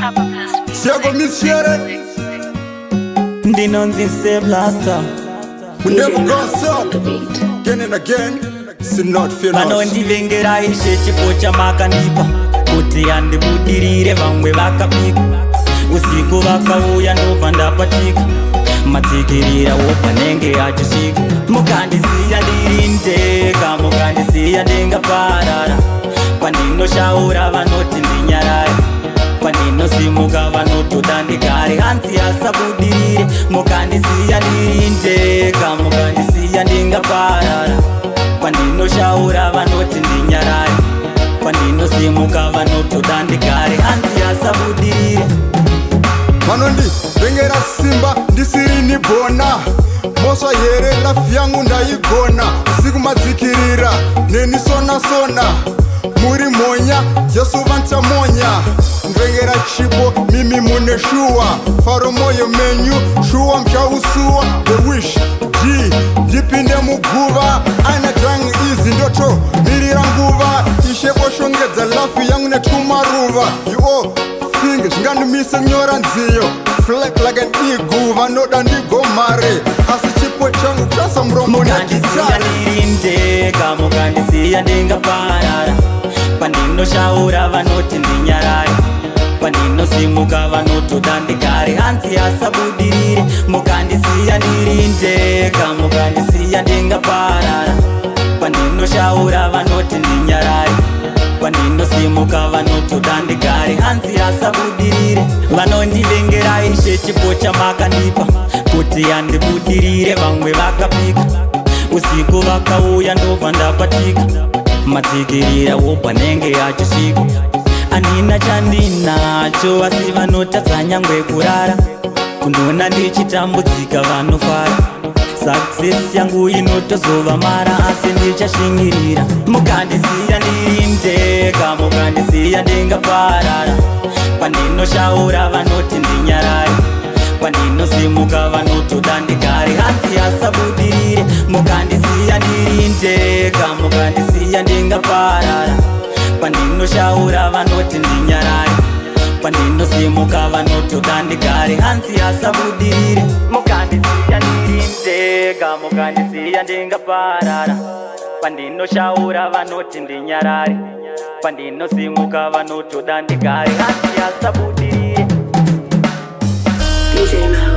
Siago mishere Ndinonzi se blaster. We never gonna stop. Again and again. It's not fear loss. Vanondivengera ishe chipo chamakanipa kuti andibudirire vamwe vakapika usiku vakauya ndobva ndapatika matsikirira wopanenge achisvika mukandisiya ndiri ndega mukandisiya ndingaparara pandinoshaura vanoti ndinyarare pandinosimuka vanotoda ndigare hanzi asabudirire mukandisiya ndiri ndega mukandisiya ndingaparara pandinoshaura vanoti ndinyarare pandinosimuka vanotoda ndigare hanzi asabudirire vanondivengera simba ndisiri nibona mosva here lafi yangu ndaigona usiku madzikirira nenisonasona muri monya jesu vantamonya mvengera chipo mimi mune shuwa faro moyo menyu shuwa mchausuwa the wish g ndipinde muguva aina drang izi ndoto mirira nguva ishepo shongedza lafi yangu netumaruva you thing zvingandimise nyora nziyo flak like an eagle vanoda ndigomare asi chipo changu chasa muromo mukandisiya ndiri ndega mukandisiya ndingaparara pandinoshaura vanoti ndinyarare pandinosimuka vanotoda ndigare hanzi asabudirire mukandisiya ndiri ndega mukandisiya ndingaparara pandinoshaura vanoti ndinyarare pandinosimuka vanotoda ndigare hanzi asabudirire vanondivengera ishe chipo chamakandipa kuti andibudirire vamwe vakapika usiku vakauya ndobva ndapatika matsikirira wopanenge achisvika anina chandinacho asi vanotadza nyangwe kurara kunona ndichitambudzika vanofara success yangu inotozova mara asi ndichashingirira mukandisiya ndiri ndega mukandisiya ndingaparara pandinoshaura vanoti ndinyarare pandinosimuka vanotoda ndigare hanzi asabudirire mukandisiya ndiri ndega mukandisiya ndingaparara pandinoshaura vanoti ndinyarare pandinosimuka vanotoda ndigare hanzi asabudirire mukandisiya ndiri ndega mukandisiya ndingaparara pandinoshaura vanoti ndinyarare pandinosimuka vanotoda ndigare hanzi asabudirire DJ Mal.